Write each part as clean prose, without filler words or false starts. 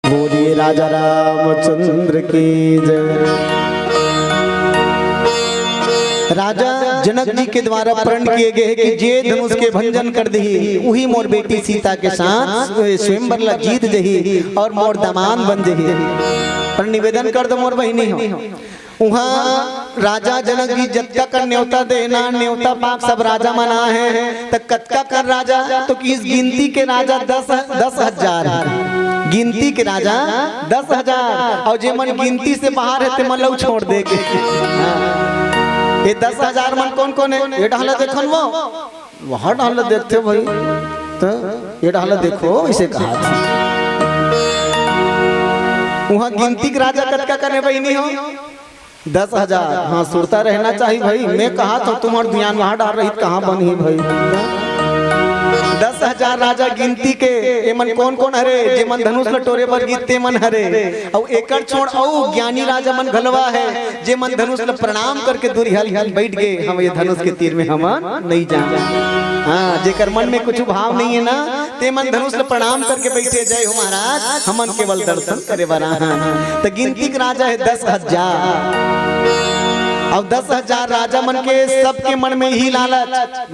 बोलिए राजा रामचंद्र की जय। राजा जनक जी के द्वारा प्रण किए गए कि जे धनुष के भंजन कर दही वही मोर बेटी सीता के साथ स्वयंवर ला जीत जही और मोर दामान बन जही। पर निवेदन कर दो मोर बहिनी हो वहाँ राजा जनक जी जत्का कर न्योता देना न्योता पाक सब राजा मना है तो कत्का कर राजा तो किस गिनती के राजा 10,000 गिनती के राजा 10,000 और जे मन गिनती से बाहर है ते मन लो छोड़ दे के। ये 10,000 मन कौन कौन है ये डाला देखो वो वहाँ डाला देखते भाई तो ये डाला देखो इसे कहा था वहाँ गिनती के राजा कत्का करने भाई नहीं हो 10,000। हाँ सुरता रहना चाहिए भाई। मैं कहा तो तुम्हारा ध्यान वहां डाल रही कहाँ बनी भाई 10,000 राजा गिनती के ये मन कौन कौन हरे जे मन धनुष लटोरे पर गीते मन हरे और एकड़ छोड़ औ ज्ञानी राजा मन घलवा है जे मन धनुष ल प्रणाम करके दूरी हल हल बैठ गए हम ये धनुष के तीर में हम नहीं जाए। हाँ जेकर मन में कुछ भाव नहीं है ना ते मन धनुष ल प्रणाम करके बैठे जय हो महाराज हमन केवल दर्शन करे बरा। तो गिनती के राजा है 10,000 और 10,000 राजा मन के सबके मन में ही लालच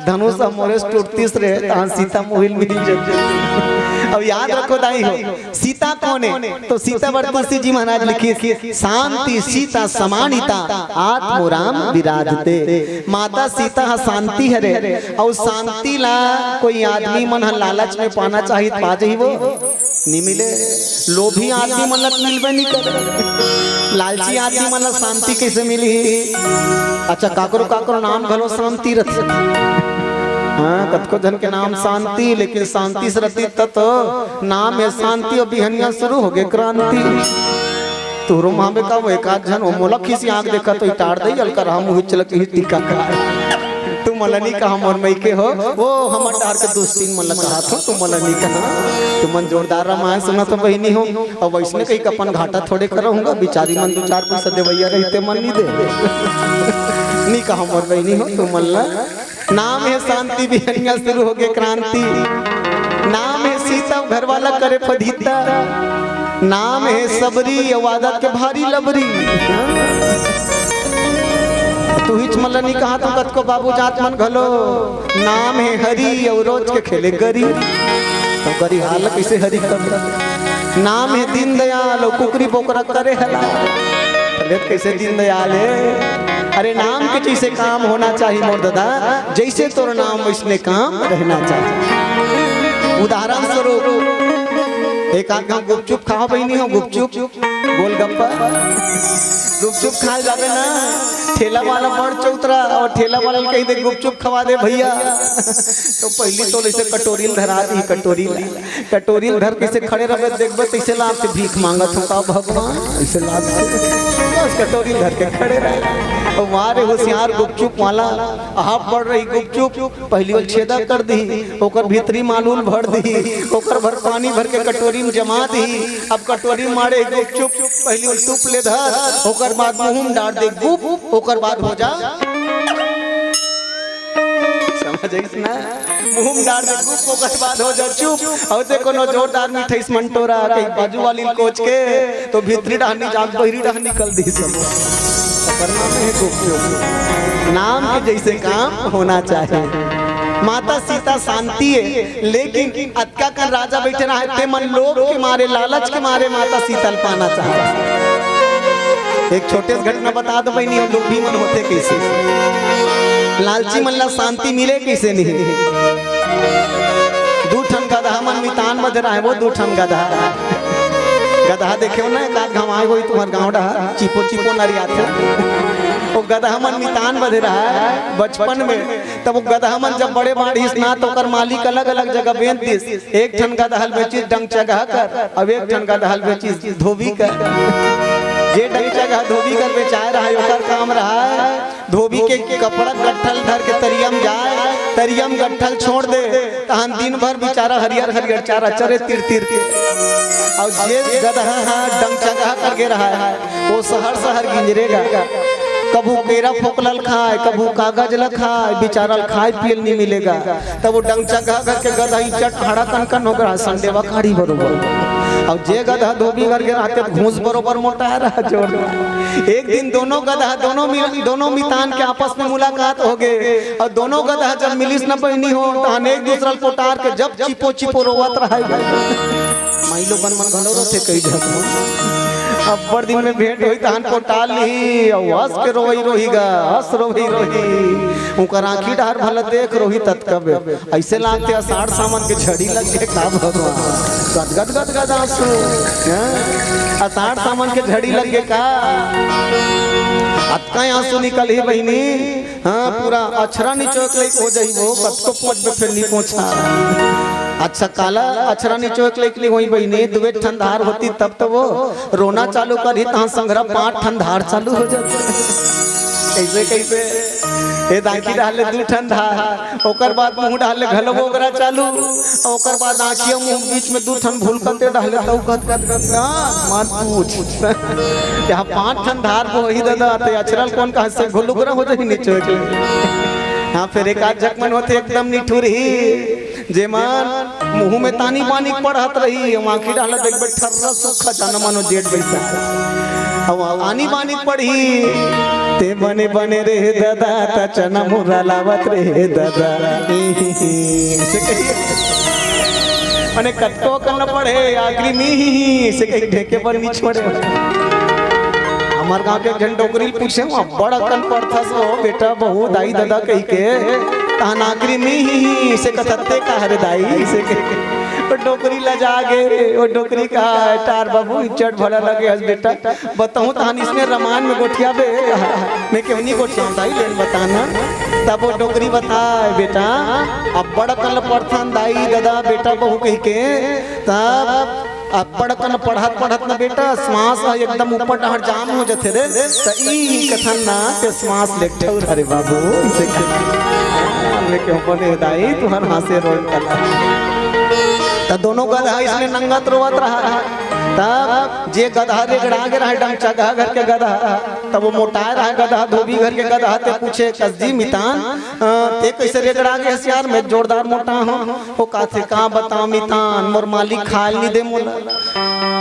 धनुष मोरे टूटतीस रहे तहां सीता मोहिल मिल जाए। अब याद रखो दाई हो सीता कौन है तो सीता वर्तसी जी महाराज लिखिए शांति सीता समानिता आत्मराम विराजते। माता सीता शांति हरे और शांति ला कोई आदमी मन लालच में पाना चाहिए पाजे ही वो नहीं मिले। लोभी आदमी मन मिलबे नहीं करे लालची आदमी मन शांति कैसे मिली। अच्छा काकरो काकरो नाम घलो शांति रथ हाँ कतको जन के नाम शांति लेकिन शांति से रहती तत नाम है शांति और बिहनिया शुरू हो गए क्रांति। तो रोमा में का वो एक आध जन मोलक ही सी आंख देखा तो इटार दई अलकर हम हुई चलक ही टीका का तू मलनी का हमर मई के हो वो हमर डार के 2-3 मन कहा था तू मलनी का तू मन जोरदार रामायण सुना तो बहिनी हो और वैसने कहीं अपन घाटा थोड़े करूंगा बिचारी मन 2-4 पैसा देवैया रहते मन नहीं दे नहीं का हमर बहिनी हो तू मल्ला। नाम है शांति बिहनिया शुरू हो गए क्रांति। नाम है सीता घर वाला करे फदीता। नाम है सबरी वादत के भारी लबरी। तू हिच मल्लनी कहा तो कत को बाबू जात मन घलो। नाम है हरी और रोज के खेले गरी तो गरी हाल कैसे हरी कर। नाम है दीन दयाल और कुकरी बोकरा करे हला कैसे दीन दयाल है। अरे नाम के जैसे काम होना चाहिए मोर दादा जैसे तोर नाम वैसने काम रहना चाहिए। उदाहरण स्वरूप एक आध गुपचुप खाओ बहनी हो गुपचुप गोलगप्पा गुपचुप खा जावे ना ठेला वाला बड़ चौतरा और ठेला वाला कहीं दे गुपचुप खवा दे भैया तो पहली तो ऐसे कटोरी धरा दी कटोरी धर कैसे खड़े रहे देखबे तैसे लाभ से भीख मांगत हो का भगवान ऐसे लाभ से कटोरी धर के खड़े रहे और मारे होशियार गुपचुप वाला आप बढ़ रही गुपचुप पहली ओर छेदा कर दी ओकर भीतरी मालूल भर दी ओकर भर पानी भर के कटोरी में जमा दी। अब कटोरी मारे गुपचुप पहली ओर टूप ले धर ओकर बाद मुंह में डाल दे गुप ओकर बाद हो जा समझ ना मुंह में डाल दे गुप ओकर बाद हो जा चुप और देखो नो जोरदार मिठाई मंटोरा कहीं बाजू वाली कोच के तो भीतरी डाहनी जाग बहरी डाह निकल दी सब नाम के जैसे काम होना चाहिए। माता सीता शांति है लेकिन अतका कर राजा बैठे रहा है मन लोभ के मारे लालच के मारे माता सीता पाना चाहता। एक छोटे से घटना बता दो बहनी हम लोग भी मन होते कैसे लालची मन ला शांति मिले कैसे नहीं। 2 ठन गधा मन मितान बज रहा है वो 2 ठन गधा देखे ना एक आध घमाए हुई तुम्हारे गाँव डहा चिपो नरिया वो गधा मन मितान बधे रहा है बचपन में। तब वो गधा मन जब बड़े बाढ़िस ना तो कर मालिक अलग अलग जगह बेच दिस। एक ठन गधा बेचिस डंग जगह कर अब एक ठन गधा बेचिस धोबी कर। जे डंग जगह धोबी कर बेचाए रहा है ओकर काम रहा है धोबी के कपड़ा गट्ठल धर के तरियम जाए तरियम गट्ठल छोड़ दे तहन दिन भर बेचारा हरियर हरियर चारा चरे तिर तिर के। और जे गधा डंग जगह करके रहा है वो शहर शहर गिंजरेगा कबू केरा फोकलल खाए कबू कागज ल खाए बेचारा खाए पियल नहीं मिलेगा। तब वो डंग जगह करके गधा चट हड़ा कन कन हो गया संडेवा खाड़ी बरोबर और जे गधा धोबी करके रहते घूस बरोबर मोटा रहा जोर। एक दिन दोनों गधा दोनों मितान के आपस में मुलाकात हो गए और दोनों गधा जब मिलिस न बहनी हो तो एक दूसरा पोटार के जब चिपो रोवत रहा माइलो बन मन घलो थे कई जगह। अब बड़ दिन में भेंट हुई तहन पोटाल ली और हंस के रोहीगा हंस रोही उनकर आँखी डार भला देख रोही तत्कबे ऐसे लागते अषाढ़ सावन के झड़ी लग के का भगवान गद गद गद आंसू अषाढ़ सावन के झड़ी लग के का अतका आंसू निकल ही बहनी। हाँ पूरा अछरा निचोक ले हो जाई वो कत को पहुंच फिर नहीं पहुंचा। अच्छा काला अछरा निचोक ले वही बहनी दुबे ठंडार होती तब तो वो रोना चालू करी तहाँ संग्रह 5 ठंडार चालू हो जाते कैसे कैसे ए दाखी डाले 2 ठंडार ओकर बाद मुंह डाले घलो ओकरा चालू ओकर बाद आँखियों मुंह बीच में 2 ठन भूल करते डाले तो गद गद गद मत पूछ यहाँ 5 ठंडार वो ही दादा ते अछरल कौन का से घुलुगरा हो जाई नीचे। हाँ फिर एक आध जखमन होते एकदम निठुर ही जेमान मुंह में तानी पानी पड़त रही आँखी डालत एक बैठा सुखा जाना मानो जेठ बैसा अब आनी बानी पड़ी ते बने बने रे दादा ता चना मुरा लावत रे दादा ऐसे कहिए अने कटको करना पड़े आखिरी में से कहीं ढेके पर नहीं छोड़े। हमार गांव के जन डोगरी पूछे बड़ा कन पड़ता सो बेटा बहु दाई दादा कही के तहन आखिरी में से कथते का हरे दाई से वो डोकरी लजा गे वो डोकरी का टार बाबू चट भला लगे हस बेटा बताऊं तहन इसने रामायण में गोठिया बे मैं क्यों नहीं गोठिया दाई लेन बताना तब वो डोकरी बताए बेटा अब बड़ा कल पड़थन दाई दादा बेटा बहु कही के तब अब पढ़कन पढ़त न बेटा श्वास एकदम ऊपर डहर जाम हो जाते रे त ई कथन ना के श्वास लेठौ रे बाबू से मैं क्यों बने दाई तुहर हासे रोल कला त दोनों गधा इसने नंगत रोवत रहा तब जे गधा रेगड़ा के रहा डंग चगा घर के गधा तब वो मोटाए रहा गधा धोबी घर के गधा ते पूछे कसजी मितान ते कैसे रेगड़ा के हसियार में जोरदार मोटा हो काथे का बताओ मितान मोर मालिक खाल नहीं दे मोला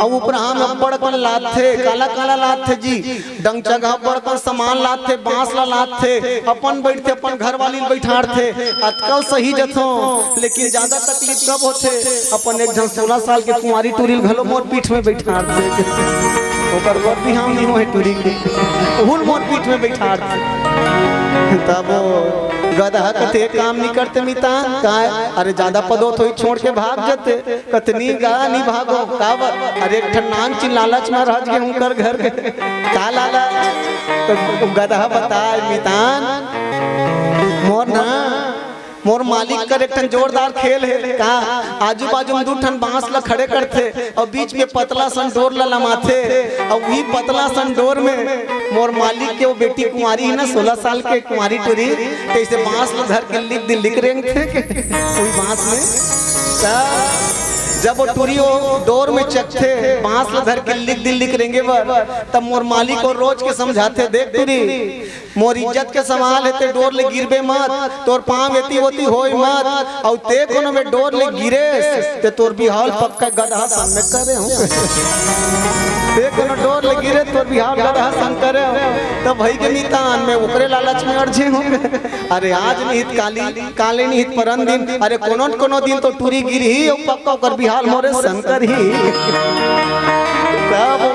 और ऊपर हम बड़कन लात थे काला काला लात थे जी डंग जगह बड़कन सामान लात थे बांस ला लात थे अपन बैठते अपन घर वाली बैठार थे अतकल सही जथो लेकिन ज्यादा तकलीफ कब होते अपन एक जन 16 साल के कुंवारी टूरिल घलो मोर पीठ में बैठार थे ओकर वर भी हम नहीं होए टूरी के हुल मोर पीठ में बैठार थे तब गधा कते काम नहीं करते मिता का अरे ज्यादा पदोत होई छोड़ के भाग जाते कतनी गा नहीं भागो का अरे एक ठन्नान चिन लालच में रह गए हूं कर घर का लाला तो गधा बताए मितान मोर मालिक कर एक ठन जोरदार खेल है का आजू बाजू में 2 ठन बांस ला खड़े करते और बीच में पतला सन डोर ला लमाथे और वही पतला सन डोर में मोर मालिक के वो बेटी कुंवारी है ना 16 साल के कुंवारी टूरी कैसे बांस ला धर के लिख रेंग थे वही बांस में जब वो टूरी डोर में चकथे बांस ला धर के लिख रेंगे तब मोर मालिक को रोज के समझाते देख टूरी मोर इज्जत के सवाल है ते डोर ले गिरबे मत तोर पांव एती होती होई मत और ते कोनो में डोर ले गिरे ते तोर बिहाल पक्का गधा सन में करे हूं ते कोनो डोर ले गिरे तोर बिहाल गधा सन करे तब भाई के मितान में ओकरे लालच में अड़झे हूं अरे आज निहित काले निहित परन दिन अरे कोनो दिन तो टूरी गिरी ही पक्का ओकर बिहाल मोरे शंकर ही तब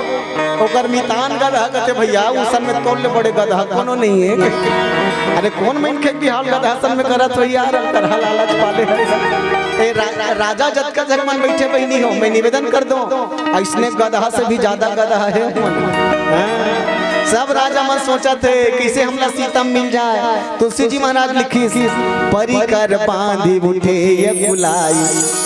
ओकर मितान गधा कहते भैया उसन में तोड़ ले बड़े गधा कोनो नहीं है अरे कौन मन के बिहाल गधा सन में करत हो यार तरह लालच पाले ए राजा जत का जगमन बैठे बहनी हो मैं निवेदन कर दूं इसने गधा से भी ज्यादा गधा है सब राजा मन सोचा थे कैसे हमला सीता मिल जाए तुलसी जी महाराज लिखी परिकर बांधी उठे ये बुलाई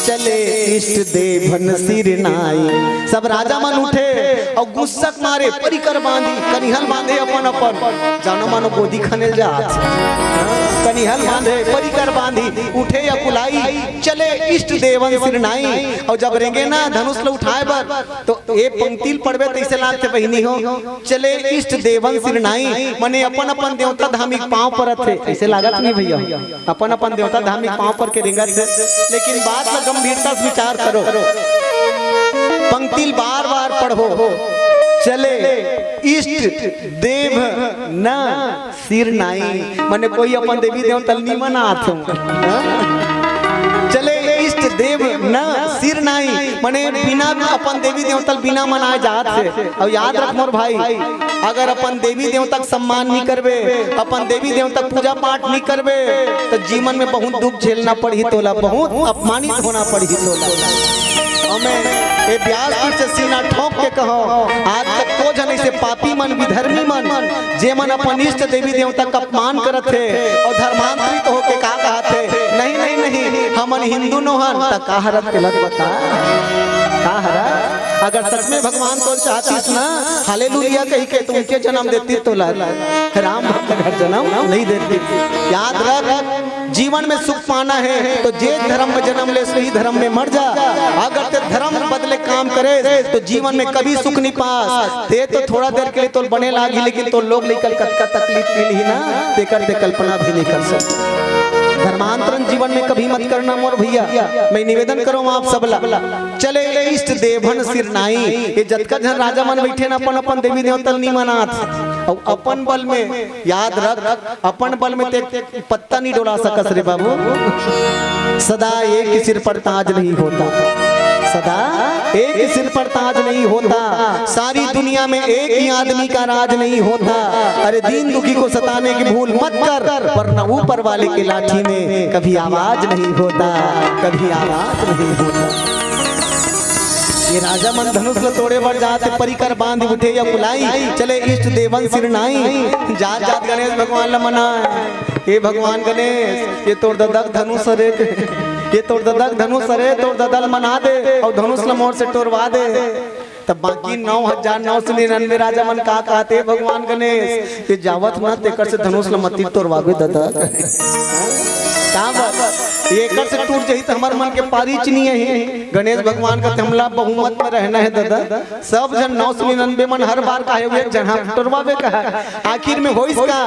चले इष्ट देवन सिर नाई सब राजा मन उठे और गुस्सक मारे परिकर बांधी कनिहल बांधे अपन जानो मानो गोदी खने जात कनिहल बांधे परिकर बांधी उठे या कुलाई चले इष्ट देवन सिर नाई और जब रेंगे ना धनुष ले उठाए बर तो ए पंक्ति पढ़बे तैसे लागते बहिनी हो चले इष्ट देवन सिर नाई माने अपन देवता धार्मिक पांव पर थे ऐसे लागत नहीं भैया अपन देवता धार्मिक पांव पर के रेंगत थे लेकिन बात में गंभीरता से विचार करो पंक्ति बार बार पढ़ो। चले इष्ट देव न सिर नाई, माने कोई अपन देवी देवता नीमन आथ। चले इष्ट देव न सिर नाई, माने बिना अपन देवी देवता बिना मनाए जात है। और याद रख मोर भाई, अगर अपन देवी देवता का सम्मान नहीं करबे, अपन देवी देवता पूजा पाठ नहीं करबे, तो जीवन में बहुत दुख झेलना पड़ी तोला, बहुत अपमानित होना पड़ी तोला। हमें ये व्यासपीठ से सीना ठोक के कहो, आज तक को जन ऐसे पापी मन विधर्मी मन जे मन अपन इष्ट देवी देवता का अपमान करत थे और धर्मांतरित होके का कहत थे, नहीं नहीं नहीं हमन हिंदू नोहन त का हरत गलत बता का हरा। अगर सच में भगवान तो चाहतीस ना हालेलुया कही के तुमके जन्म देती तो राम भक्त घर जन्म नहीं देती। याद रख, जीवन में सुख पाना है तो जे धर्म में जन्म ले सही धर्म में मर जा। अगर ते धर्म बदले काम करे तो जीवन में कभी सुख नहीं पास। ते तो थोड़ा देर के लिए तो बने लागी, लेकिन तो लोग निकल का तकलीफ मिली ही ना ते करते कल्पना भी नहीं कर सकते। धर्मांतरण जीवन में कभी मत करना मोर भैया, मैं निवेदन करूँ आप सबला। चले इष्ट देवन सिर नाई, ये जतका जन राजा मन बैठे न अपन अपन देवी देवता नहीं मनात। और अपन बल में याद रख, अपन बल में ते पत्ता नहीं डोला सकस रे बाबू। सदा एक सिर पर ताज नहीं होता, सदा एक सिर पर ताज नहीं होता। सारी दुनिया में एक ही आदमी का राज नहीं होता। अरे दीन दुखी को सताने की भूल मत कर, वरना ऊपर वाले के लाठी में कभी आवाज नहीं होता, कभी आवाज नहीं होता। ये राजा मन धनुष ल तोड़े बर जाते परिकर बांध उठे या बुलाई। चले इष्ट देवन सिर नाई, जात जात गणेश भगवान ला मना। ये भगवान गणेश ये तोड़ ददक धनुष रे, ये तोड़ ददक धनुष रे, तोड़ ददल मना दे और धनुष ल मोर से तोड़वा दे। तब बाकी 9,999 राजा मन का कहते भगवान गणेश ये जावत ना तेकर से धनुष ल मती तोड़वावे ददक ये कर से टूट जाही तो हमारे मन के पारीच नहीं है। गणेश भगवान का हमला बहुमत में रहना है दादा। सब जन 999 मन हर बार का है जहाँ तोड़वावे का है। आखिर में हो इसका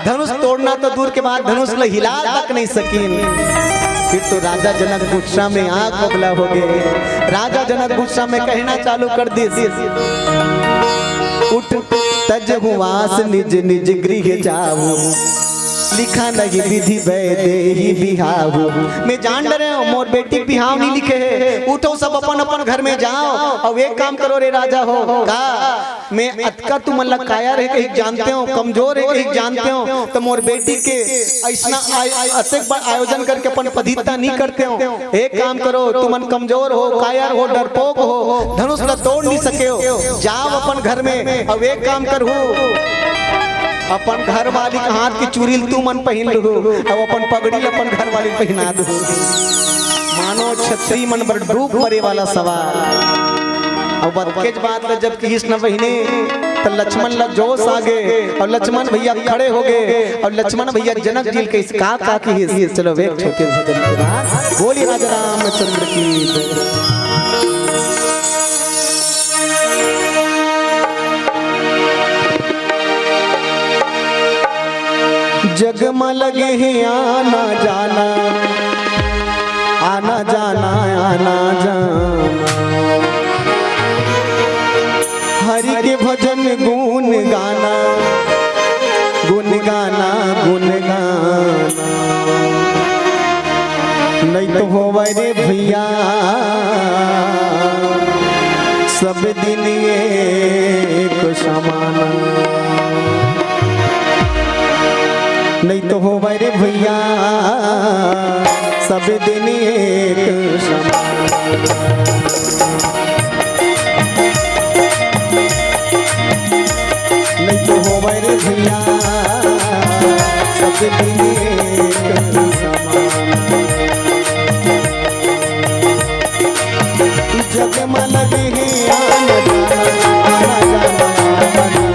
धनुष तोड़ना तो दूर के बाद धनुष ल हिला तक नहीं सकीन। फिर तो राजा जनक गुस्सा में आग बबला हो गए। राजा जनक गुस्सा में कहना चालू कर दी, उठ तज वास निज निज गृह जाओ, लिखा नहीं विधि वैदे ही बिहाव। मैं जान रहे हो मोर बेटी बिहाव नहीं लिखे है। उठो सब अपन अपन घर में जाओ और एक काम करो रे राजा हो का मैं अतका तुम अल्लाह काया रहे कहीं जानते हो, कमजोर है कहीं जानते हो, तो मोर बेटी के ऐसा अतेक बार आयोजन करके अपन पधिता नहीं करते हो। एक काम करो तुम कमजोर हो, कायर हो, डरपोक हो, धनुष ला तोड़ नहीं सके हो, जाओ अपन घर में और एक काम करो अपन घर वाली के हाथ की चूड़ी तू मन पहन लो और अपन पगड़ी अपन घर वाली पहना दो। मानो छत्री मन पर डूब पड़े वाला सवाल। और बदकेज बात है जब कृष्ण बहिने तो लक्ष्मण लग जोश आ गए और लक्ष्मण भैया खड़े हो गए और लक्ष्मण भैया जनक जी के इस का की हैसियत। चलो वे छोटे भजन के बाद बोली राजा रामचंद्र की। जग में लगे हैं आना जाना, आना जाना, आना जाना, हरि के भजन गुण गाना, गुण गाना, गुण गाना। नहीं तो हो रे भैया सब दिन एक समाना, नहीं तो हो रे भैया सब दिन एक समान। नहीं तो हो रे भैया सब दिन एक समान। जग में लगे हैं आना जाना, आना जाना,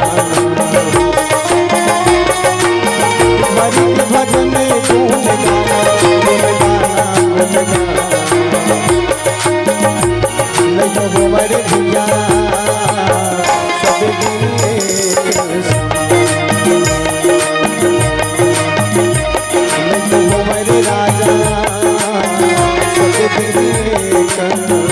भजन गुण गाना, गुण गाना, गुण गाना। नहीं तो हो रे भैया सब दिन एक समान। नहीं तो हो रे राजा सब दिन एक समान।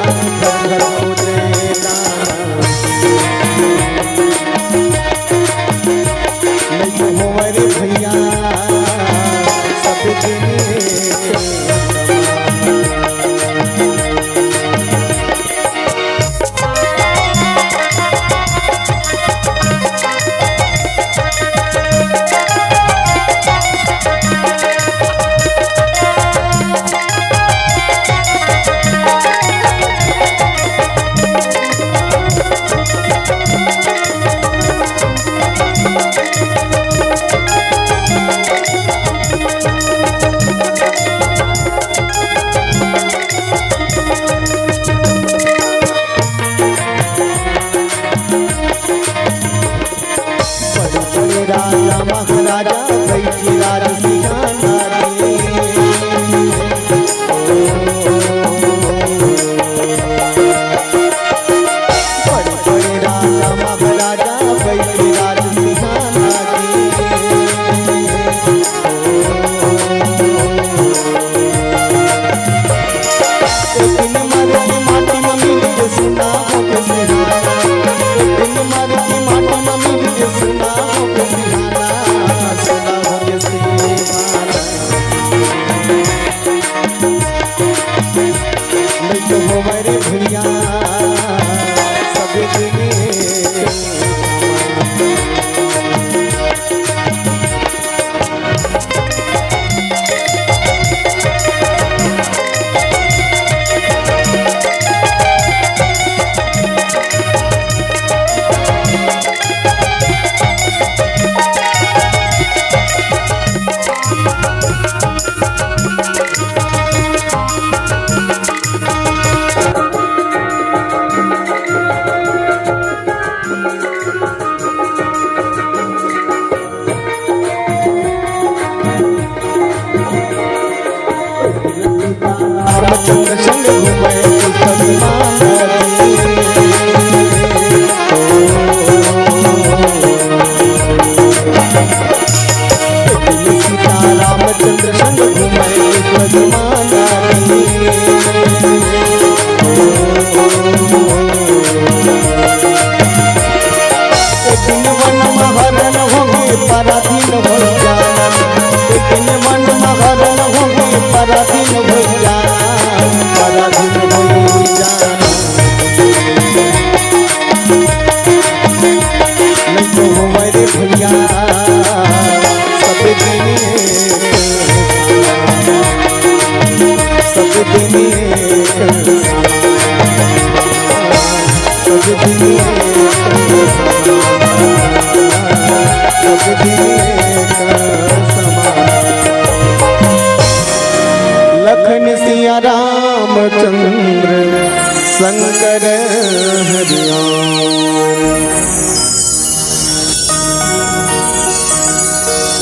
घर घर खोजे दाना नहीं हो रे भैया सब दिन राजा महाराजा बैठी राज सिंहाना बड़े राजा महाराजा बैठी राज सिंहाना दिन मर की माटी में मिल सुना दिन मर की माटी में मिल सुना तो हमारे भैया सब रामचंद्र संग घूमे सीता रामचंद्र संग घूमे दिन वन महरण होंगे पराधीन हो जाना दिन वन महरण होंगे पराधीन हो जाना पराधीन हो जाना नहीं तो हमारे भैया सब दिन सब लखन सिया रामचंद्र शंकर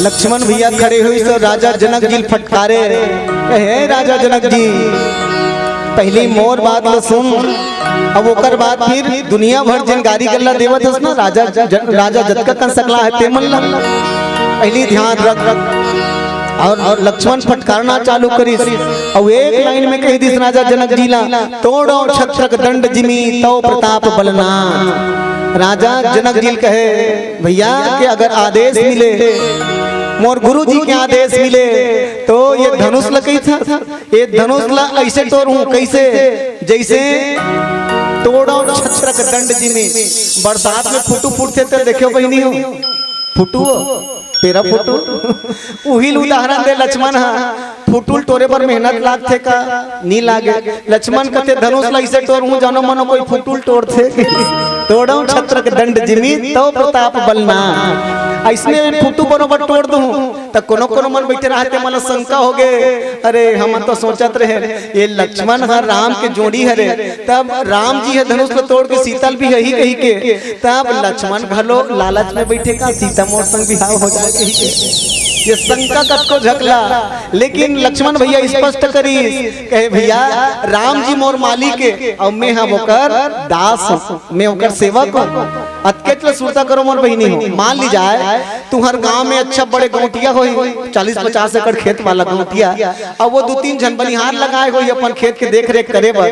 लक्ष्मण भैया खड़े हुए तो राजा जनक जी फटकारे हे राजा जनक जी पहली मोर बात ल सुन अब ओकर बाद फिर दुनिया भर जनकारी गल्ला देवत हस ना राजा राजा जतका कन सकला है ते मन पहली ध्यान रख और लक्ष्मण फटकारना चालू करी और एक लाइन में कह दिस राजा जनक जी ला तोड़ो छत्रक दंड जिमी तो प्रताप बलना राजा जनक जी कहे भैया कि अगर आदेश मिले मोर गुरु जी के आदेश मिले तो ये धनुष ल कही था ये धनुष ला ऐसे तोड़ूं कैसे जैसे तोड़ो छत्रक दंड जिमी बरसात में फुटू फूटते तो देखो बहनी हो फुटू तेरा फुटू उहिल उदाहरण दे लक्ष्मण फुटुल तोरे पर मेहनत लागथे का नी लागे लक्ष्मण कहते धनुष ला ऐसे तोड़ूं जानो मनो कोई फुटुल तोड़थे तोड़ो छत्रक दंड जिमी तो प्रताप बलना ऐसने फुटू बरोबर तोड़ दूं तो कोनो कोनो मन बैठे रहते मन शंका हो गए अरे हम तो सोचत रहे ये लक्ष्मण हर राम के जोड़ी हरे तब राम जी है धनुष को तोड़ के सीतल भी यही कही के तब लक्ष्मण भलो लालच में बैठे का सीता मोर संग बिहाव हो जाए कही के ये शंका कटको झकला लेकिन लक्ष्मण भैया स्पष्ट करी कहे भैया राम जी मोर मालिक के और मैं हम ओकर दास मैं ओकर सेवक अतके सुरता करो मोर बहिनी हो। मान ली जाए तुम्हार गांव में अच्छा बड़े गौटिया हो 40-50 एकड़ खेत वाला गौटिया, अब वो 2-3 जन बनिहार लगाए हो अपन खेत के देख रेख करे बर,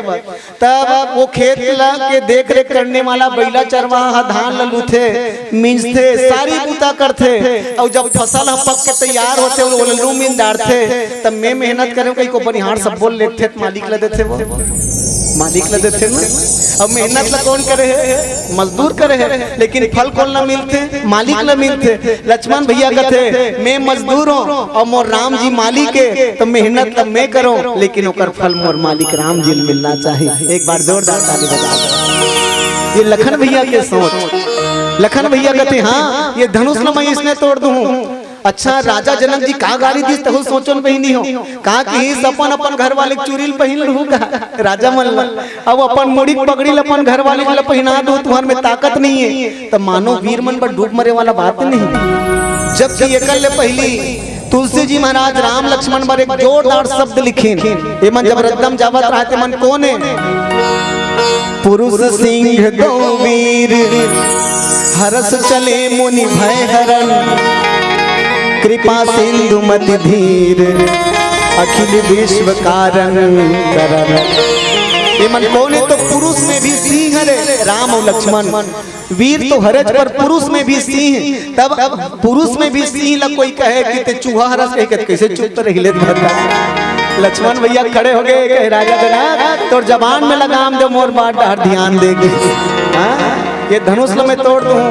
तब वो खेत के देख रेख करने वाला बैला चरवाहा धान ललूथे मिंजथे सारी बूता करथे, और जब फसल पक के तैयार होते वो लल्लू मिन डालते, तब मैं मेहनत करे कहीं को बनिहार सब बोल लेते मालिक ला देते, वो मालिक ला देते ना। अब मेहनत ला कौन करे है? मजदूर करे है, लेकिन फल कौन ना मिलते? मालिक ना मिलते। लक्ष्मण भैया कहते मैं मजदूर हूँ और मोर राम जी मालिक है, तो मेहनत ला मैं करो, लेकिन ओकर फल मोर मालिक राम जी मिलना चाहिए। एक बार जोरदार ताली बजा। ये लखन भैया के सोच। लखन भैया कहते हाँ ये धनुष न मैं इसने तोड़ दूं। अच्छा राजा जनक जी का गाली दी तो सोचन बहिनी हो का कि अपन अपन घर वाले चुरील पहन लू का राजा मन अब अपन मुड़ी पगड़ी अपन घर वाले के पहना दो, तुम्हार में ताकत नहीं है, तो मानो वीर मन पर डूब मरे वाला बात नहीं। जबकि एकल पहली तुलसी जी महाराज राम लक्ष्मण पर एक जोरदार शब्द लिखे, ये मन जब रद्दम जावत रहते मन कौन है? पुरुष सिंह दो वीर हरस चले मुनि भय हरण, कृपा सिंधु मति धीर अखिल विश्व कारण करण। ये मन कौन है? तो पुरुष में भी सिंह हरे राम और लक्ष्मण, वीर तो हरज पर पुरुष में भी सिंह। तब पुरुष में भी सिंह ला कोई कहे कि ते चूहा हरस कहे कैसे चुप तो रहिले लक्ष्मण भैया खड़े हो गए कहे राजा जनक तो जबान में लगाम दे मोर बात ध्यान देगी, ये धनुष में तोड़ दूं।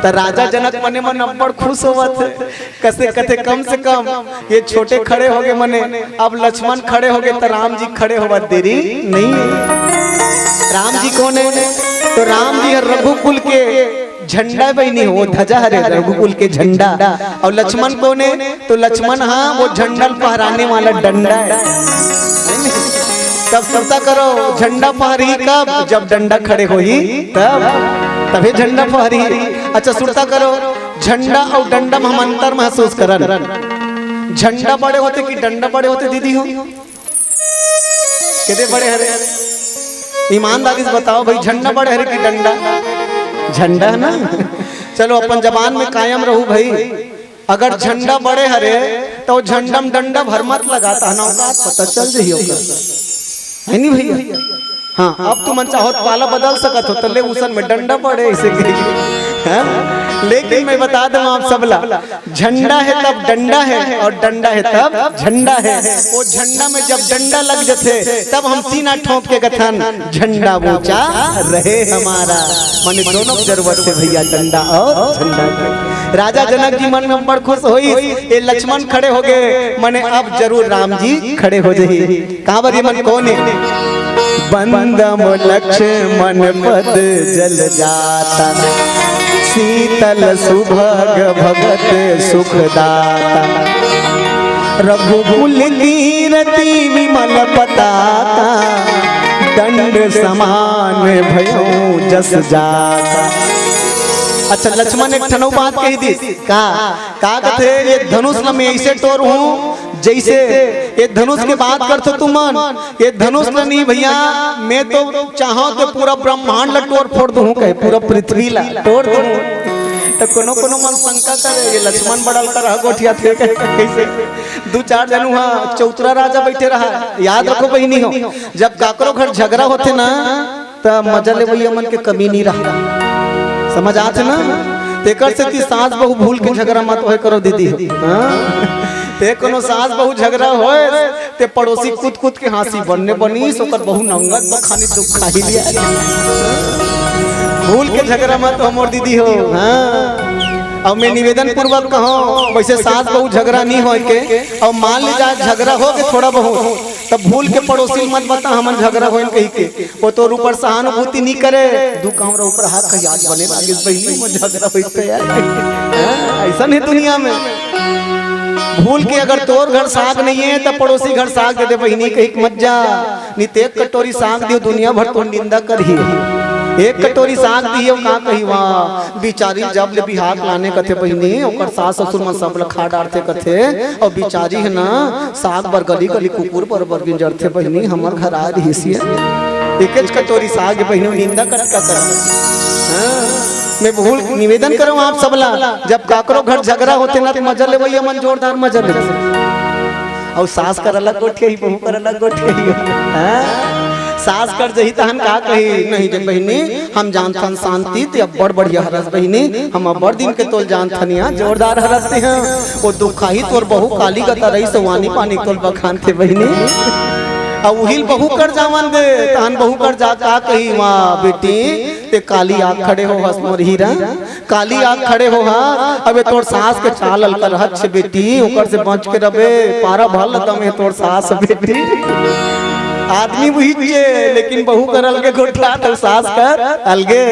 तो राजा जनक मने मन बड़ खुश होवत कसे कथे कम से कम ये छोटे खड़े हो गए मने, अब लक्ष्मण खड़े हो गए तो राम जी खड़े होवत देरी नहीं। राम जी कौन है? तो राम जी रघुकुल के झंडा बहनी हो, ध्वजा हरे रघुकुल के झंडा। और लक्ष्मण कौन है? तो लक्ष्मण हाँ वो झंडा फहराने वाला डंडा है। तब सुनता करो झंडा फहरी कब? जब डंडा खड़े हो ही तभी झंडा फहरी। अच्छा सुनता करो झंडा और डंडा में हम अंतर महसूस करन। झंडा बड़े होते कि डंडा बड़े होते दीदी हो? कितने बड़े हरे? ईमानदारी से बताओ भाई झंडा बड़े हरे कि डंडा? झंडा है ना। चलो अपन जबान में कायम रहू भाई, अगर झंडा बड़े हरे तो झंडा में डंडा भर मत लगाता ना, पता चल जाइए है नहीं भैया? हाँ अब तुम चाहो पाला बदल सकत हो, तले उसन में डंडा पड़े ऐसे लेकिन मैं बता दूं आप सबला झंडा है तब डंडा है और डंडा है तब झंडा है। वो झंडा में जब डंडा लग जाते तब हम सीना ठोक के कथन झंडा ऊंचा रहे हमारा, माने दोनों जरूरत है भैया डंडा और झंडा। राजा जनक जी मन में बड़ खुश हुई, ये लक्ष्मण खड़े हो गए मने अब जरूर राम जी खड़े हो जाइए। कहां पर ये मन कौन है? बंदम लक्ष्मण पद जल जाता, शीतल सुभग भगत सुखदाता, रघुकुल कीरति विमल पताका, दंड समान भयो जस जाता। अच्छा लक्ष्मण एक ठनौ बात कही दी का कहते ये धनुष न मैं ऐसे तोड़ हूँ जैसे ये धनुष के बात करते तुम ये धनुष नहीं भैया, मैं तो चाहो तो पूरा ब्रह्मांड ला तोड़ फोड़ दूं, कहे पूरा पृथ्वी ला तोड़ दूं। तो कोनो कोनो मन शंका करे ये लक्ष्मण बड़ल कर गोठिया थे कैसे? 2-4 जन वहाँ चौतरा राजा बैठे रहा। याद रखो बहिनी हो जब काकरो घर झगड़ा होते ना तो मजा ले भैया मन के कमी नहीं रहा, समझ आते ना? तेकर से कि सास बहु भूल के झगड़ा मत होए करो दीदी ते कोनो सास बहु झगड़ा होए ते पड़ोसी कूद कूद के हंसी बनने बनी सोकर बहु नंगत बखानी दुख खा ही लिया। भूल के झगड़ा मत हो मोर दीदी हो। हाँ अब मैं निवेदन पूर्वक कहूँ वैसे सास बहु झगड़ा नहीं हो के, और मान ली जाए झगड़ा हो के थोड़ा बहुत तब भूल के पड़ोसी मत बता हमन झगड़ा हो कही के, वो तो ऊपर सहानुभूति नहीं करे, दू कामरा ऊपर हाथ का याद बने लागे बहनी झगड़ा होते यार। ऐसा नहीं दुनिया में भूल के अगर तोर घर साग नहीं है तो पड़ोसी घर साग दे दे बहनी कही मत जा, नहीं तो एक कटोरी साग दियो दुनिया भर तो निंदा करी, एक कटोरी साग दियो का कही वहाँ बिचारी जब ले बिहार लाने कथे बहनी और सास ससुर मन सब खा डालते कथे, और बिचारी है ना साग बर गली गली कुकुर पर बर गुंजरते बहनी हमर घर आ रही सी एक कटोरी साग बहनी निंदा कर। मैं भूल निवेदन करूँ आप सबला, जब काकरो घर झगड़ा होते ना तो मजा ले वही मन जोरदार मजा ले। और सास कर अलग गोठ ही, बहू कर अलग गोठ ही। सास कर जही तहन का कही नहीं जन बहिनी हम जानथन शांति ते बड़ बढ़िया हरस बहिनी, हम बड़ दिन के तोल जानथनिया जोरदार हरसते हैं। वो दुखाही तोर बहू काली का तरही से वानी पानी तोल बखान थे बहिनी। अब उहिल बहू कर जावन दे तहन बहू कर जा का कही माँ बेटी ते काली आग खड़े हो हस मोर हीरा, काली आग खड़े हो हा। अबे तोर सास के चालल कर हच बेटी ओकर से बच के रबे पारा भल तमे तोर सास बेटी। आदमी वही चाहिए लेकिन बहू कर अलगे गोठला तो सास कर अलगे।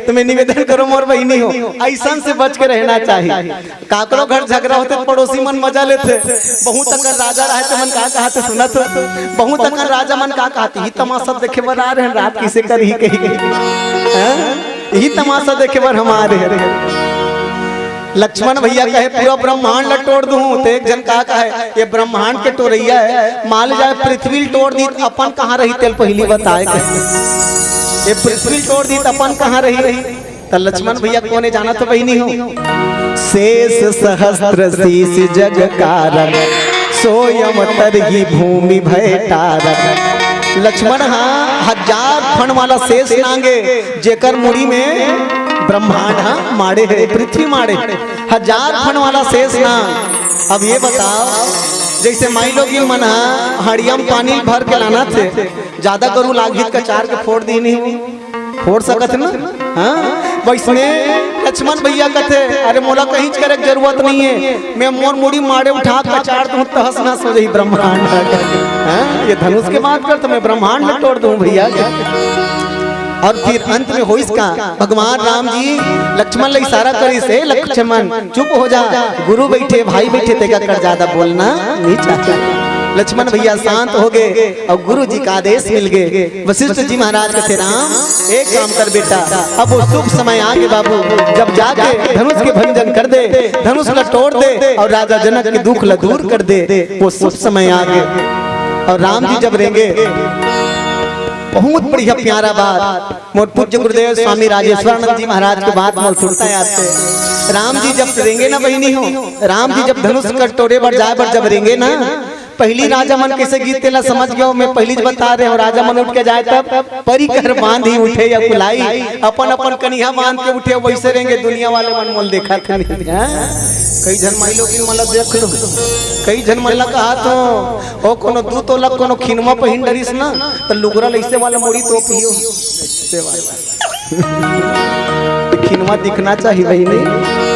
तो मैं निवेदन करो मोर बहिनी हो ऐसा से बच के रहना चाहिए। काकरो घर झगड़ा होते पड़ोसी मन मजा लेते, बहू तक राजा रहे तो मन का कहते सुनत, बहू तक राजा मन का कहती ही तमाशा देखे बर आ रहे रात किसे कर ही कही यही तमाशा देखे बर हम आ रहे। लक्ष्मण भैया कहे पूरा ब्रह्मांड ल तोड़ दूं तो एक जन का कहे ये ब्रह्मांड के टोरैया है, मान जाए पृथ्वी तोड़ दी तो अपन कहाँ रही तेल पहली बताए ये पृथ्वी तोड़ दी तो अपन कहाँ रही। तो लक्ष्मण भैया कोने जाना तो वही नहीं हो। शेष सहस्त्र शीश जग कारक सोयम तरही भूमि भय तारक। लक्ष्मण हाँ हजार फण वाला शेष नांगे जेकर मुड़ी में ब्रह्मांड हाँ माड़े है पृथ्वी माड़े हजार फण वाला शेष नांग। अब ये बताओ जैसे माई लोग मन हड़ियम पानी भर के लाना थे, ज्यादा करू लागित का चार के फोड़ दी नहीं फोड़ सकत ना। हाँ वैसने लक्ष्मण भैया कहते अरे मोला कहीं करे जरूरत नहीं है, मैं मोर मुड़ी मारे उठा कचार दूं तहस नहस हो जाई ब्रह्मांड। ये धनुष के बात कर तो मैं ब्रह्मांड में तोड़ दूं भैया। और फिर अंत में हो इसका भगवान राम जी लक्ष्मण ले इशारा करी से लक्ष्मण चुप हो जा, गुरु बैठे भाई बैठे तेगा कर ज्यादा बोलना नहीं चाहता। लक्ष्मण भैया शांत हो गए और गुरु जी का आदेश मिल गए। वशिष्ठ जी महाराज कहते राम एक काम कर बेटा, अब वो शुभ समय आ गए बाबू जब जाके धनुष के भंजन कर दे, धनुष ला तोड़ दे और राजा जनक के दुख ला दूर कर दे। वो शुभ समय आ गए और राम जी जब रहेंगे बहुत बढ़िया प्यारा बात मोर पूज्य गुरुदेव स्वामी राजेश्वरानंद जी महाराज के बात मोल सुनता है आपसे। राम जी जब रहेंगे ना बहिनी हो, राम जी जब धनुष कर टोरे पर जाए पर जब रहेंगे ना, पहली राजा मन कैसे गीत तेला समझ गया मैं पहली बता रहे हो। राजा मन उठ के जाए तब परिकर बांध ही उठे या कुलाई अपन अपन कनिया बांध के उठे वैसे रहेंगे। दुनिया वाले मन मोल देखा था कई जन माई लोग मतलब देख लो, कई जन मन कहा तो ओ कोनो दू तो लग कोनो खिनवा पहिन डरिस ना तो लुगरा ऐसे वाला मोड़ी तो पियो खिनवा दिखना चाहिए भाई नहीं।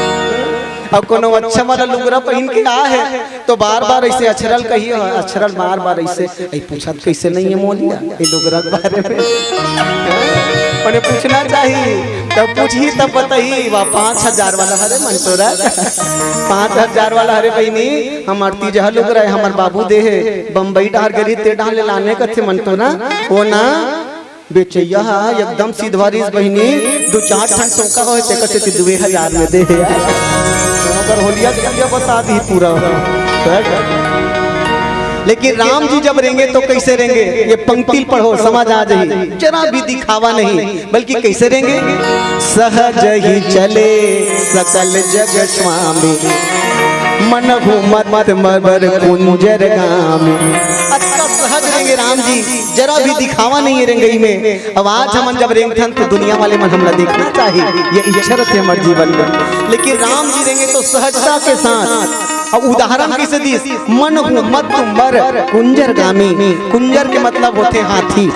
अब कोनो अच्छा वाला लुगरा पहन के आ है तो बार बार ऐसे अछरल कही अछरल बार बार ऐसे पूछा कैसे नहीं है मोलिया ये लुगरा के बारे में उन्हें पूछना चाहिए। तब पूछी तब बताई वह 5000 वाला हरे मंटोरा 5000 वाला हरे बहनी हमार तीजह लुगरा है हमार बाबू दे है बम्बई डार गरी ते डाल ले लाने का थे मंटोरा वो ना बेचैया एकदम सीधवारी बहनी 2-4 ठन टोका हो ते कते 2000 में दे अगर होलिया के बता दी पूरा। लेकिन राम जी जब रहेंगे तो कैसे रहेंगे ये पंक्ति पढ़ो समझ आ जाए, जरा भी दिखावा नहीं बल्कि कैसे रहेंगे। सहज ही चले सकल जग स्वामी मन मत मबर कुंजर गामी। अच्छा सहज रहेंगे राम जी, जरा भी दिखावा नहीं रहेंगे में। अब आज हम जब रहेंगे तो दुनिया वाले मन हमरा देखना चाहिए, ये इच्छा रहती है हमारे जीवन में। लेकिन राम जी रहेंगे तो सहजता के साथ। अब उदाहरण कैसे दी मन मत मर कुंजर गामी, कुंजर के मतलब होते हाथी।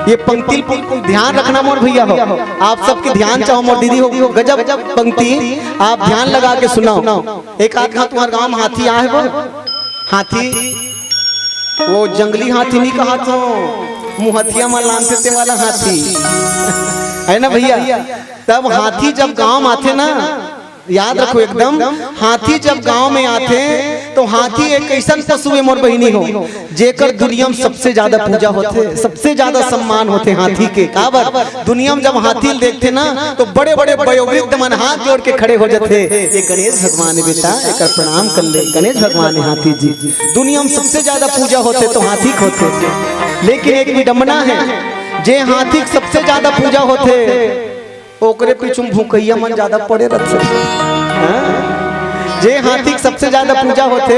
ये पंक्ति ध्यान रखना मोर भैया हो, आप सबके ध्यान चाहो मोर दीदी हो गजब पंक्ति आप ध्यान लगा के सुनाओ। एक आध घाट तुम्हारे गाँव में हाथी आए वो हाथी वो जंगली हाथी नहीं कहा तो मुहतिया में लानते वाला हाथी है ना भैया। तब हाथी जब गांव आते ना याद रखो एकदम, हाथी जब गांव में आते तो हाथी एक ऐसा पशु है मोर बहिनी हो जेकर दुनिया में सबसे ज्यादा पूजा होते, सबसे ज्यादा सम्मान होते हाथी के। काबर दुनिया में जब हाथी देखते ना तो बड़े बड़े वयोवृद्ध मन हाथ जोड़ के खड़े हो जाते, ये गणेश भगवान है बेटा एक प्रणाम कर ले, गणेश भगवान है हाथी जी। दुनिया में सबसे ज्यादा पूजा होते तो हाथी होते। लेकिन एक विडंबना है जे हाथी सबसे ज्यादा पूजा होते ओकरे पीछू भूकैया मन ज्यादा पड़े रहते। जे हाथी सबसे ज्यादा पूजा होते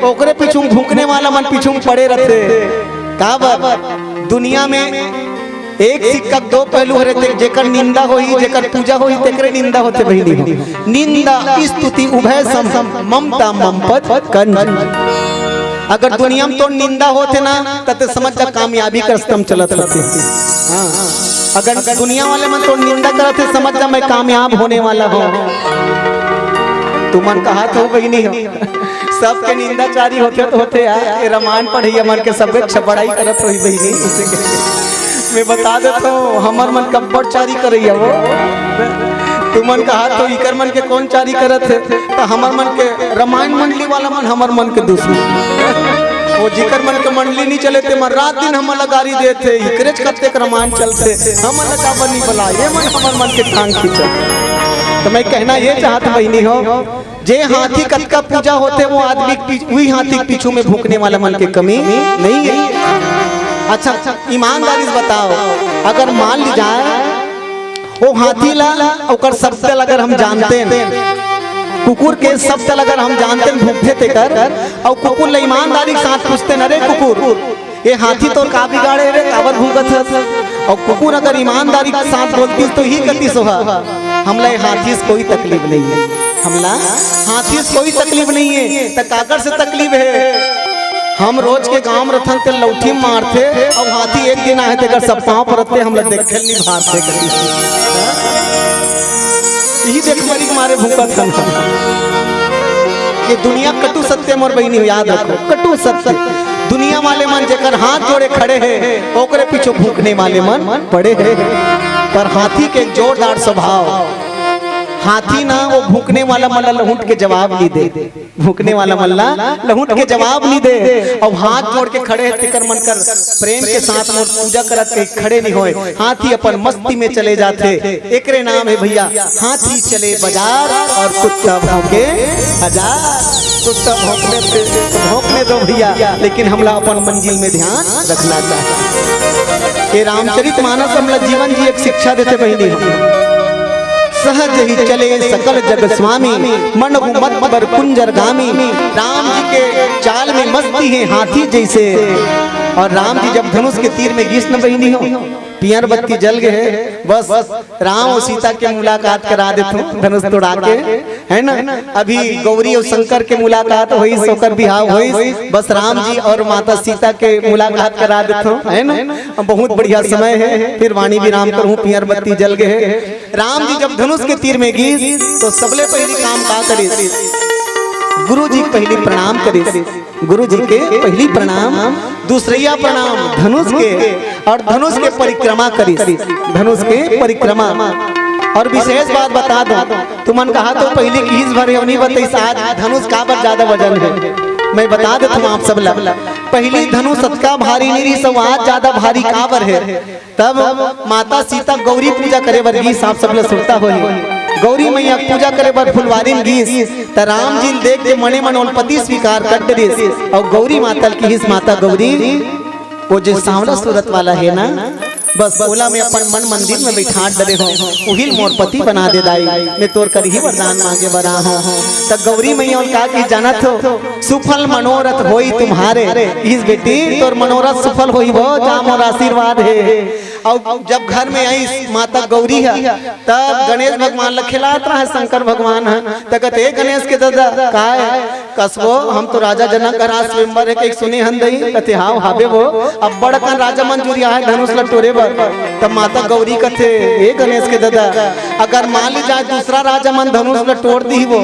ओकरे पीछू भूकने वाला मन पीछू पड़े रहते। का बात दुनिया में एक सिक्का दो पहलू रहते, जेकर निंदा होई जेकर पूजा होई तेकरे निंदा होते बहिनी। निंदा स्तुति उभय सम ममता ममपत कंज। अगर दुनिया में तो निंदा होते ना तब समझ जा कामयाबी का स्तंभ चलत रहते। अगर दुनिया वाले मन तो निंदा करते समझ जा मैं कामयाब होने वाला हूँ। तुमन कहा तो बहिनी हो सबके निंदाचारी होते यार। रामायण पढ़ी मन के सब बड़ाई करत रही बहिनी। मैं बता देता हूँ हमर मन कब्बड़ चारी करैया वो। तुमन कहा तो इकर मन के कौन चारी करत है तो हमर मन के रामायण मंडली वाला मन हमर मन के दुश्मन। वो जिकर मन के मंडली नहीं चले थे मन रात दिन हम गाड़ी देते इकरे करते रामायण चलते हम लगा बनी बोला ये मन हमर मन के टांग खींचते। तो मैं कहना ये चाहत बहिनी हो जे हाथी कतका पूजा होते वो आदमी वही हाथी के पीछू में भूकने वाला मन के कमी नहीं है। अच्छा ईमानदारी से बताओ अगर मान ली जाए वो हाथी ला और शब्द अगर हम जानते हैं कुकुर के शब्द अगर हम जानते हैं भूखते थे कर और कुकुर ला ईमानदारी के साथ पूछते न रे कुकुर ये हाथी तो का बिगाड़े रे काबर भूखत है। और कुकुर अगर ईमानदारी के साथ बोलती तो ही गति सोहा हमला हाथी से कोई तकलीफ नहीं है। हमला हाथी से कोई तकलीफ नहीं है तो काकर से तकलीफ है। हम रोज के गांव में रथन ते लौठी मारते और हाथी एक दिन आए थे सब पाँव परते हम देखे नहीं भागते यही देख मरी मारे भूखत ये दुनिया कटु सत्य मोर बहनी याद रखो कटु सत्य। दुनिया वाले मन जेकर हाथ जोड़े खड़े हैं ओकरे पीछे भूखने वाले मन पड़े हैं। पर हाथी के जोरदार स्वभाव हाथी ना वो भूखने वाला मल्ला लहुट के जवाब नहीं दे। भूखने वाला मल्ला लहुट के जवाब नहीं दे और हाथ जोड़ के खड़े है तिकर मन कर प्रेम के साथ मोर पूजा करत के खड़े नहीं होए। हाथी अपन मस्ती में चले जाते एकरे नाम है भैया हाथी चले बाजार और कुत्ता भौंके हजार। कुत्ता भौंकने दो भैया लेकिन हमला अपन मंजिल में ध्यान रखना चाहिए। ये रामचरितमानस हमला जीवन जी एक शिक्षा देते बहिनी। सहज ही चले सकल जग स्वामी मन मत बर कुंजर गामी। राम जी के चाल में मस्ती है हाथी जैसे। और राम जी जब धनुष के तीर में घिस न बहिनी हो पियर बत्ती जल गए बस राम और सीता के मुलाकात करा देते हूँ धनुष तोड़ा के है ना। अभी गौरी और शंकर के मुलाकात हुई सोकर बिहाव हुई बस राम जी और माता सीता के मुलाकात करा देते हूँ है ना। बहुत बढ़िया समय है फिर वाणी विराम करूँ पियर बत्ती जल गए। राम जी जब धनुष के तीर में घिस तो सबले पहली काम का करे गुरु जी पहली प्रणाम करे। गुरु जी के पहली प्रणाम दूसरिया प्रणाम धनुष के और धनुष के परिक्रमा करी। धनुष के परिक्रमा और विशेष बात बता दो तुमन कहा तो पहली कीज भरे नहीं बताइस आज धनुष का पर ज्यादा वजन है। मैं बता देता हूँ आप सब ला पहली धनुष सतका भारी नहीं सब आज ज्यादा भारी काबर है। तब माता सीता गौरी पूजा करे वर्गी साफ सब सुनता हो गौरी मैया पूजा करे बर फुलवारी में घीस त राम जी देख के मने मन पति स्वीकार कर दे। और गौरी माता की हिस माता गौरी वो जो सांवला सूरत वाला है ना बस ओला में अपन मन मंदिर में बैठा डरे हो उहिल मोर पति बना दे दाई मैं तोर कर ही वरदान मांगे बरा हूँ। त गौरी मैया उनका की जानत हो सुफल मनोरथ होई तुम्हारे इस बेटी तोर मनोरथ सफल होई वो जा मोर आशीर्वाद है। और जब घर में आई माता गौरी है तब गणेश भगवान लखेलात रहा शंकर भगवान है कहते गणेश के दादा का कसबो हम तो राजा जनक का राज स्वयंवर है एक सुने हन दई कहते हाँ हाबे वो अब बड़ का राजा मंजूरी है धनुष लटोरे बर। तब माता गौरी कहते ए गणेश के दादा अगर मान ली जाए दूसरा राजा मन धनुष लटोर दी वो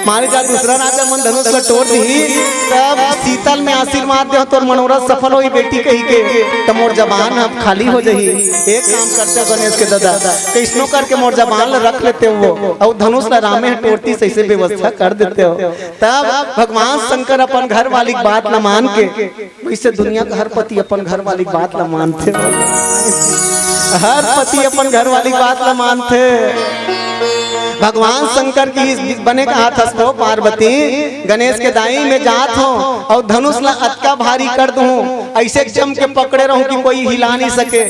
मान जा दूसरा राजा मन धनुष लटोर दी तब शीतल में आशीर्वाद दे तोर मनोरथ सफल होई बेटी कही के तो मोर जबान अब खाली हो जाही। एक काम करते गणेश के दादा कैसनो करके मोर जबान रख लेते हो और धनुष ला रामे टोरती से ऐसे व्यवस्था कर देते हो। तब भगवान शंकर अपन घर वाली बात न मान के वैसे दुनिया का हर पति अपन घर वाली बात न मानते हर पति अपन घर वाली बात न मानते भगवान शंकर की बने का हाथ हंसो पार्वती गणेश के दाई में जात हो और धनुष ला अतका भारी कर दूं ऐसे जम के पकड़े रहूं कि कोई हिला नहीं सके।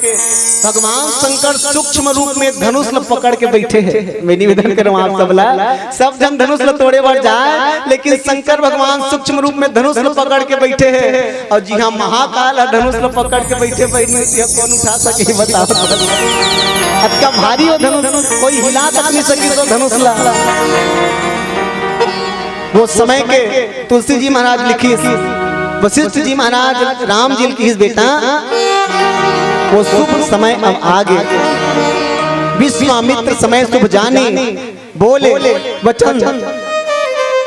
भगवान शंकर सूक्ष्म रूप में धनुष ला पकड़ के बैठे हैं। मैं निवेदन करूं आप सबला सब जन धनुष ला तोड़े बढ़ जाए, लेकिन शंकर भगवान सूक्ष्म रूप में धनुष ला पकड़ के बैठे हैं। और जी हाँ, महाकाल धनुष ला पकड़ के बैठे कौन उठा सके बताओ। अतका भारी हो धनुष, कोई हिला तक नहीं सकी तो धनुष ला। वो समय के तुलसी जी महाराज लिखी, वशिष्ठ जी महाराज राम जी की बेटा, वो शुभ समय अब आगे, विश्वामित्र समय शुभ जाने बोले वचन।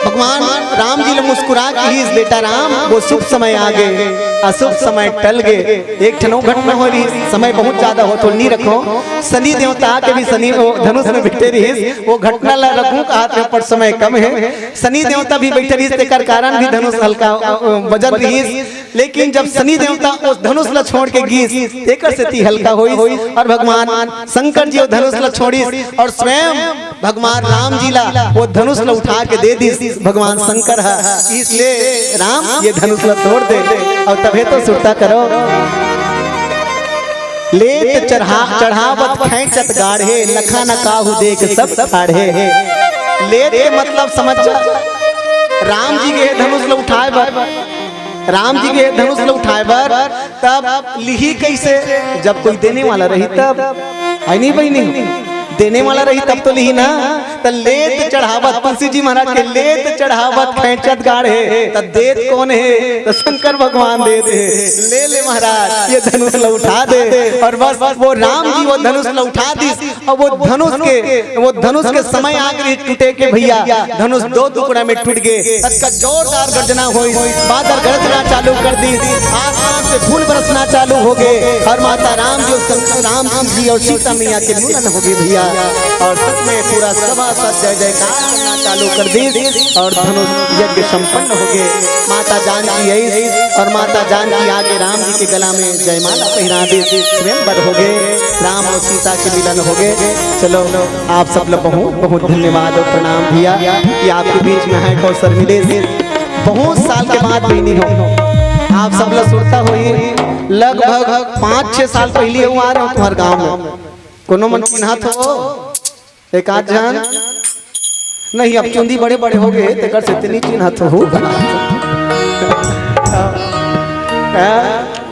भगवान राम जी ने मुस्कुरा के इस बेटा राम वो शुभ समय आ गए, अशुभ समय टल गए। एक ठनो घटना हो रही, समय बहुत ज्यादा हो तो नहीं रखो। शनि देवता के भी शनि धनुष में बैठे रही, वो घटना ला रखूं का हाथ में पर समय कम है। शनि देवता भी बैठे रही, तेकर कारण भी धनुष हल्का वजन रही। लेकिन जब शनि देवता उस धनुष ला छोड़ के गीस तेकर से ती हल्का हुई और भगवान शंकर जी वो धनुष ला छोड़ी और स्वयं भगवान राम जी ला वो धनुष ला उठा के दे दी। भगवान शंकर है, इसलिए राम ये धनुष ला तोड़ दे और तबे तो सुरता करो। लेत चढ़ावत खैंचत गाढ़े, लखा न काहू देख सब फाड़े। लेत के मतलब समझ जा, राम जी के धनुष ला उठाए बर, राम जी के धनुष ला उठाए बर तब लिही कैसे, जब कोई देने वाला रही तब आई नहीं भाई, नहीं देने वाला रही तब तो लिही ना। तो लेत चढ़ावत, तुलसी जी महाराज के लेत चढ़ावत खैंचत गाढ़े, तो देत कौन है, तो शंकर भगवान दे दे। ले महाराज ये धनुष ला उठा दे और बस वो राम जी वो धनुष ला उठा दी। और वो धनुष के समय आ गई टूटे के भैया, धनुष दो टुकड़ा में टूट गए। इसका जोरदार गर्जना हुई, बादल गरजना चालू कर दी, आसमान से फूल बरसना चालू हो गए और माता राम जी और सीता मैया के मिलन हो गए भैया। और सब में पूरा सभा सब जय जयकार करना चालू कर दी और धनुष यज्ञ संपन्न हो गए। माता जानकी आई और माता जानकी आगे राम जी के गला में जयमाला पहना दी, स्वयंवर हो गए, राम और सीता के मिलन हो गए। चलो आप सब लोग बहुत बहुत धन्यवाद और प्रणाम भैया कि आपके बीच में है अवसर मिले। बहुत साल के बाद भी नहीं हो, आप सब लोग सुनता हुई लगभग 5-6 साल पहले हूँ आ रहा हूँ तुम्हारे गाँव में। कोनो मन चिन्हत हो एक आध जन नहीं, अब चुंदी बड़े बड़े हो गए तेकर से इतनी चिन्हत हो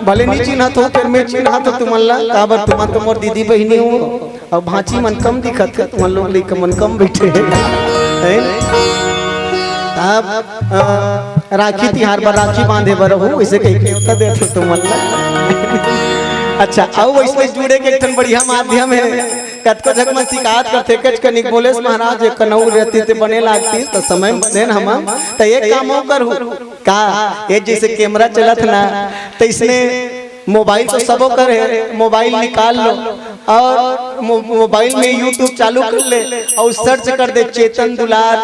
भले नहीं चिन्हत हो, फिर मैं चिन्हत हो तुमल्ला काबर तुम तो मोर दीदी बहनी हो और भांची मन कम दिखत है, तुम लोग लेकर मन कम बैठे हैं। अब राखी तिहार पर राखी बांधे बर हो वैसे कहीं होता देते तुमल्ला। अच्छा अब इसमें जुड़े के एक बढ़िया माध्यम है, कटको झकमन शिकायत करते कच कनिक बोले महाराज कनऊ रहती ते बने लागती तो समय बने हम तो एक काम करू का, ये जैसे कैमरा चलत ना तो इसने मोबाइल तो सबो करे, मोबाइल निकाल लो और मोबाइल में यूट्यूब चालू कर ले और सर्च कर दे चेतन दुलार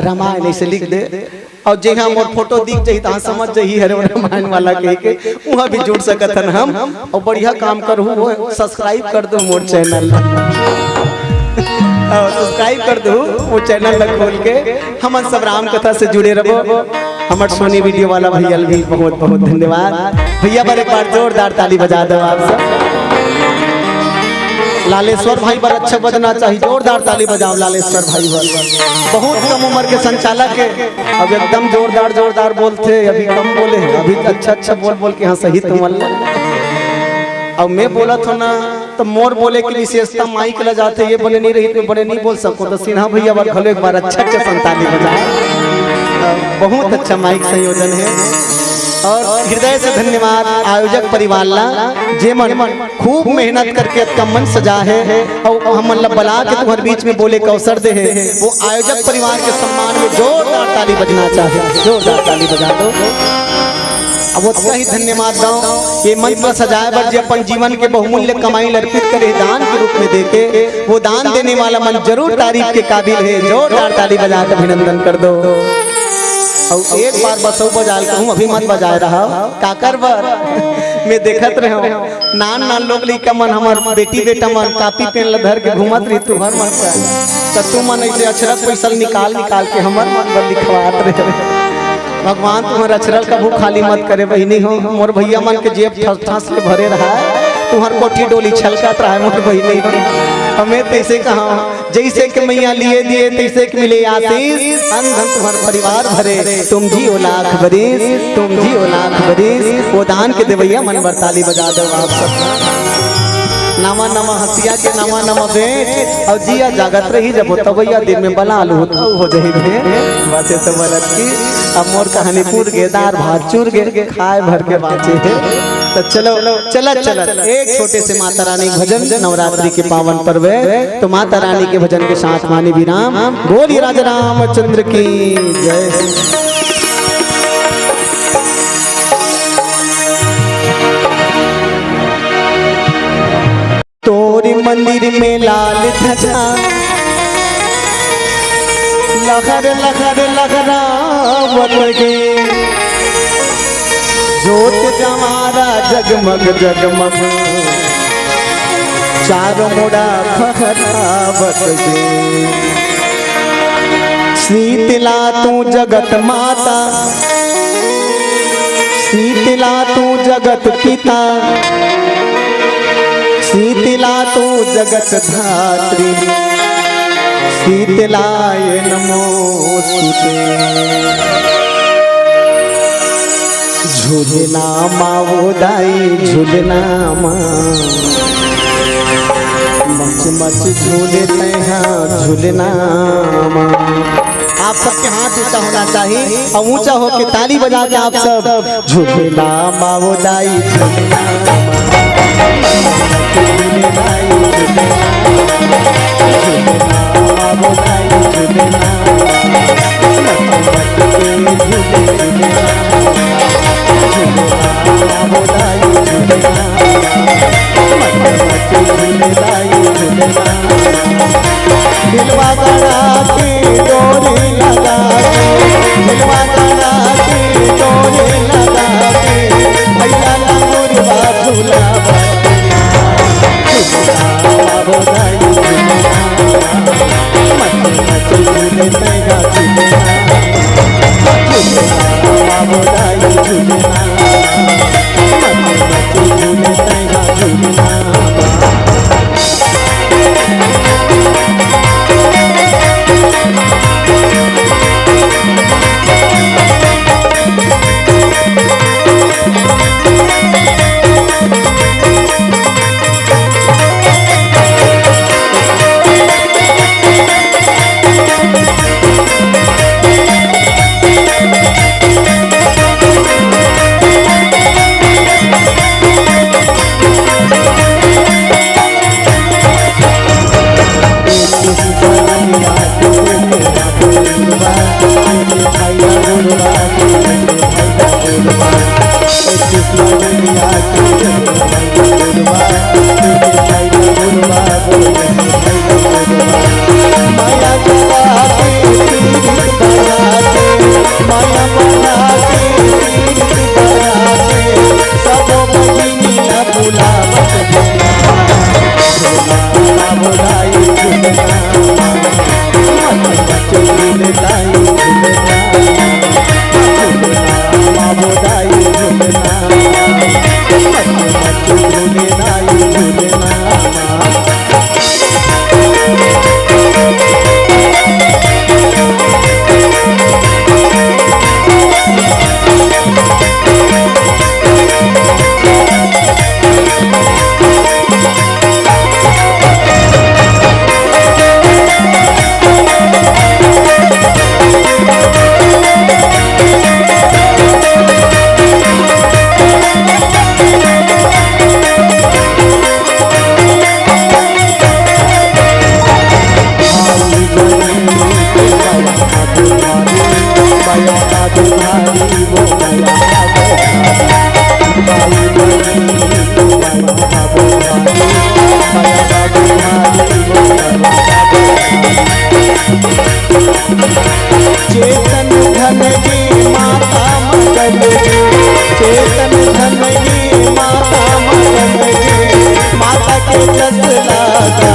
रामायण ऐसे लिख दे और जे हम और फोटो दिख जाई ता समझ जाई हरे रामायण वाला के वहां भी जुड़ सकत हन हम। और बढ़िया काम करू, सब्सक्राइब कर दो मोर चैनल और सब्सक्राइब कर दो वो चैनल लग खोल के हम सब राम कथा से जुड़े रहो। हमारे सोनी वीडियो वाला भैया भी बहुत बहुत धन्यवाद भैया, बार एक बार जोरदार ताली बजा दो आप सब। लालेश्वर भाई पर अच्छा बजना चाहिए, जोरदार ताली बजाओ लालेश्वर भाई पर। बहुत कम उम्र के संचालक है, अब एकदम जोरदार जोरदार बोलते, अभी कम बोले, अभी अच्छा बोल बोल के हाँ सही तुम। अब मैं बोला था ना तो मोर बोले की विशेषता माइक ला जाते, ये बोले नहीं रही तो बड़े नहीं बोल सको, तो सिन्हा भैया बार खलो एक बार अच्छा संताली बजाए। बहुत अच्छा माइक संयोजन है और हृदय से धन्यवाद आयोजक परिवार ला जे मन खूब मेहनत करके का मन सजा है और हम बला के तुम्हारे बीच में बोले का अवसर दे है। वो आयोजक परिवार के सम्मान में जोरदार ताली बजना चाहिए, जोरदार ताली बजा दो। अब वो ही धन्यवाद दो ये मंत्र सजाए बर जे अपन जीवन के बहुमूल्य कमाई अर्पित करे दान के रूप में देके, वो दान देने वाला मन जरूर तारीफ के काबिल है। जोरदार ताली बजा कर अभिनंदन कर दो। और एक बार बसो बजा कहूँ अभी मत बजाए रहा काकर बर मैं देखत रहे नान लोग लिखा मन हमार बेटी बेटा मन कापी पेन धर के घूमत रही तू हर मन तो तू मन ऐसे अक्षरक पैसा निकाल निकाल के हमर मन पर लिखवात रहे। भगवान तुम्हारे अक्षरल का भूख खाली मत करे बहिनी हो। मोर भैया मन के जेब ठस से भरे रहा है, तुम्हार कोठी डोली छलकात रहा है मोर बहिनी हो। हमें तैसे कहा जैसे कि मैया लिए दिए तैसे कि मिले आशीष, धन धन तुम्हारा परिवार भरे, तुम जी ओ लाख बरिस, तुम जी ओ लाख बरिस। वो दान के देवैया मन बरताली बजा दो आप सब। नामा नामा हसिया के नामा नामा बेच और जिया जागत रही जब होता भैया दिन में बना लू हो जाए बस ये सब बरत की। अब मोर कहानी पूर गे दार भात चूर गे खाए भर के बाचे है। तो चलो चलत चलत एक छोटे से माता रानी भजन नवरात्रि के पावन पर्व है, तो माता रानी के भजन के साथ मानी विराम। बोलिए राजा रामचंद्र की जय। तोरी मंदिर में लाल ध्वजा लहर लहर लहरावत गे, जोत जमारा जगमग जगमग चारों मुड़ा फहरावत गे। शीतला तू जगत माता, शीतला तू जगत पिता, शीतला तू जगत धात्री, शीतलाय नमोस्तुते। झूलना मावो दाई झूलना माँ, मच मच झूलते हैं झूलना माँ। आप सबके हाथ ऊंचा होना चाहिए और ऊंचा होके ताली बजा के आप सब झूलना मावो दाई झूलना दिलवा गड़ा के डोरी लगा के, दिलवा गड़ा के डोरी लगा के, भैया लांगुरवा झूला चेतन धन की माता मगन चेतन धन की माता मगन माता के जस लागा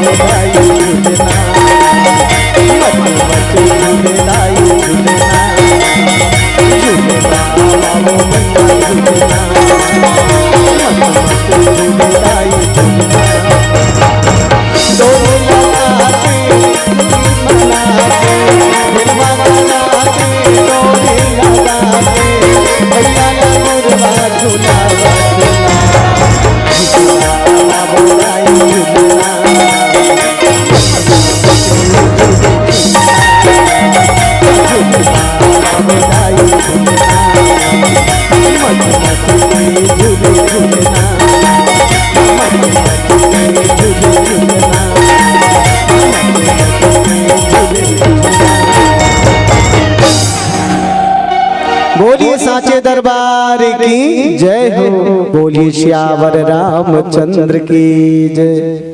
झूलेलाई झूलना मच मच झूलेलाई झूलना झूलना बाबो मैया झूलना मच मच झूलेलाई झूलना डोली लगा के मना के दिलवा लगा के डोली लगा के भैया का मुरवा झूला बोलिए साचे दरबार की जय हो, बोलिए श्यावर रामचंद्र की जय।